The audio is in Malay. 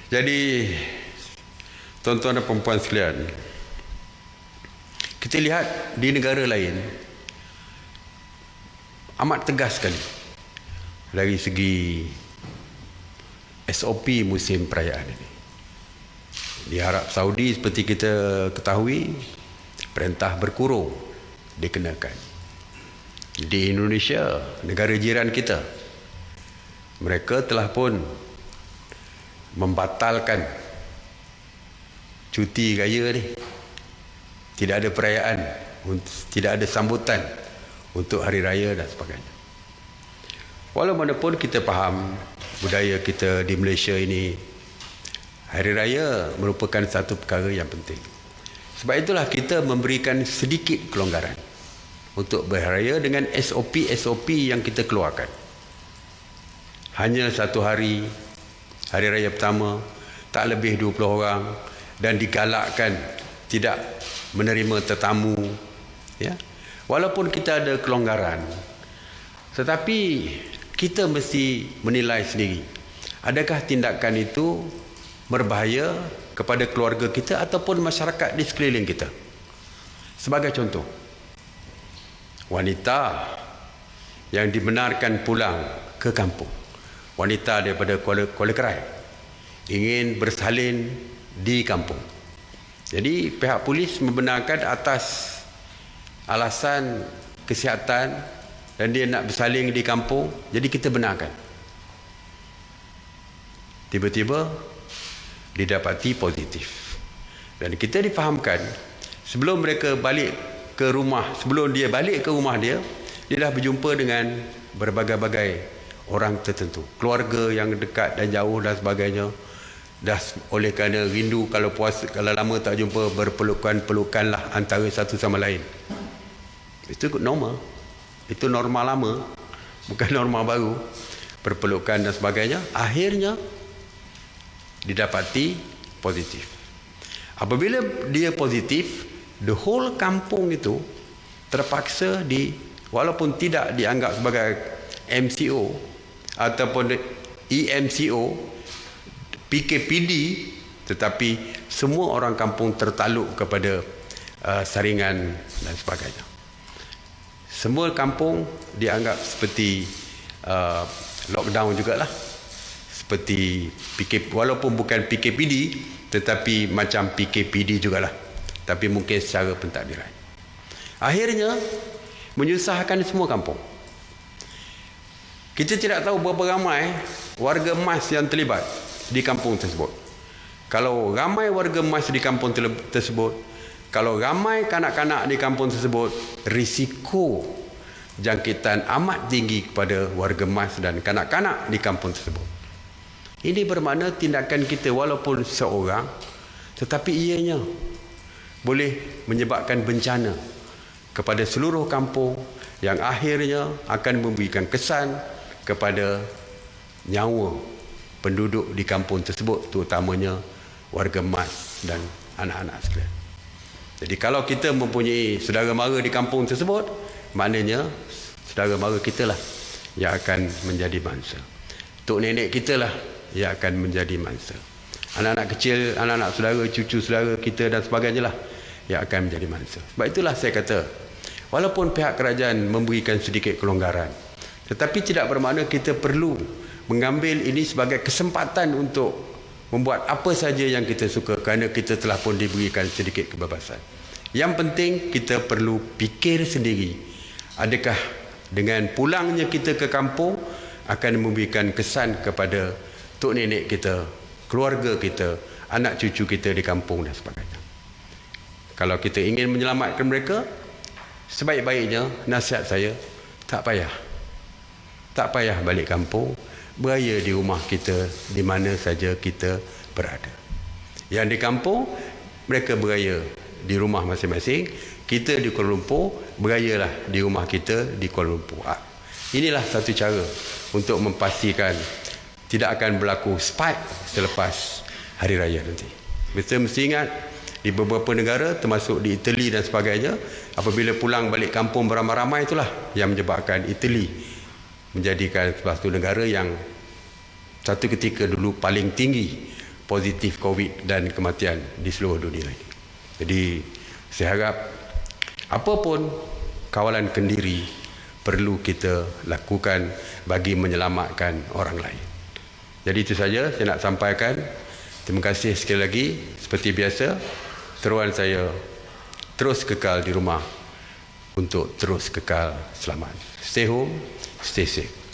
Jadi tuan-tuan dan perempuan sekalian, kita lihat di negara lain amat tegas sekali dari segi SOP musim perayaan ini. Di Arab Saudi seperti kita ketahui, perintah berkurung dikenakan. Di Indonesia, negara jiran kita, mereka telah pun membatalkan cuti raya ni. Tidak ada perayaan, tidak ada sambutan untuk hari raya dan sebagainya. Walaupun kita faham budaya kita di Malaysia ini, hari raya merupakan satu perkara yang penting. Sebab itulah kita memberikan sedikit kelonggaran untuk berraya dengan SOP yang kita keluarkan. Hanya satu hari raya pertama, tak lebih 20 orang, dan digalakkan tidak menerima tetamu. Ya? Walaupun kita ada kelonggaran, tetapi kita mesti menilai sendiri, adakah tindakan itu berbahaya kepada keluarga kita ataupun masyarakat di sekeliling kita. Sebagai contoh, wanita yang dibenarkan pulang ke kampung, wanita daripada Kuala Kerai, ingin bersalin di kampung. Jadi pihak polis membenarkan atas alasan kesihatan dan dia nak bersalin di kampung, jadi kita benarkan. Tiba-tiba didapati positif. Dan kita difahamkan sebelum mereka balik ke rumah, sebelum dia balik ke rumah dia dah berjumpa dengan berbagai-bagai orang tertentu, keluarga yang dekat dan jauh dan sebagainya. Dah oleh kerana rindu, kalau lama tak jumpa, berpelukan-pelukanlah antara satu sama lain. Itu normal. Itu normal lama, bukan normal baru. Berpelukan dan sebagainya. Akhirnya didapati positif. Apabila dia positif, the whole kampung itu terpaksa walaupun tidak dianggap sebagai MCO ataupun EMCO, PKPD, tetapi semua orang kampung tertaluk kepada saringan dan sebagainya. Semua kampung dianggap seperti lockdown jugalah. Seperti walaupun bukan PKPD, tetapi macam PKPD jugalah, tapi mungkin secara pentadbiran. Akhirnya menyusahkan semua kampung. Kita tidak tahu berapa ramai warga emas yang terlibat di kampung tersebut. Kalau ramai warga emas di kampung tersebut, kalau ramai kanak-kanak di kampung tersebut, risiko jangkitan amat tinggi kepada warga emas dan kanak-kanak di kampung tersebut. Ini bermakna tindakan kita walaupun seorang, tetapi ianya boleh menyebabkan bencana kepada seluruh kampung yang akhirnya akan memberikan kesan kepada nyawa penduduk di kampung tersebut, terutamanya warga emas dan anak-anak sekalian. Jadi kalau kita mempunyai saudara mara di kampung tersebut, maknanya saudara mara kita lah yang akan menjadi mangsa. Tok nenek kita lah yang akan menjadi mangsa. Anak-anak kecil, anak-anak saudara, cucu saudara kita dan sebagainya lah yang akan menjadi mangsa. Sebab itulah saya kata, walaupun pihak kerajaan memberikan sedikit kelonggaran, tetapi tidak bermakna kita perlu mengambil ini sebagai kesempatan untuk membuat apa saja yang kita suka, kerana kita telah pun diberikan sedikit kebebasan. Yang penting kita perlu fikir sendiri, adakah dengan pulangnya kita ke kampung akan memberikan kesan kepada tok nenek kita, keluarga kita, anak cucu kita di kampung dan sebagainya. Kalau kita ingin menyelamatkan mereka, sebaik-baiknya nasihat saya, tak payah balik kampung, beraya di rumah kita di mana saja kita berada. Yang di kampung, mereka beraya di rumah masing-masing. Kita di Kuala Lumpur, berayalah di rumah kita di Kuala Lumpur. Inilah satu cara untuk memastikan tidak akan berlaku spike selepas hari raya nanti. Kita mesti ingat, di beberapa negara termasuk di Itali dan sebagainya, apabila pulang balik kampung beramai-ramai, itulah yang menyebabkan Itali menjadikan satu negara yang satu ketika dulu paling tinggi positif COVID dan kematian di seluruh dunia ini. Jadi saya harap apapun kawalan kendiri perlu kita lakukan bagi menyelamatkan orang lain. Jadi itu saja saya nak sampaikan. Terima kasih sekali lagi. Seperti biasa, seruan saya terus kekal di rumah untuk terus kekal selamat. Stay home, stay safe.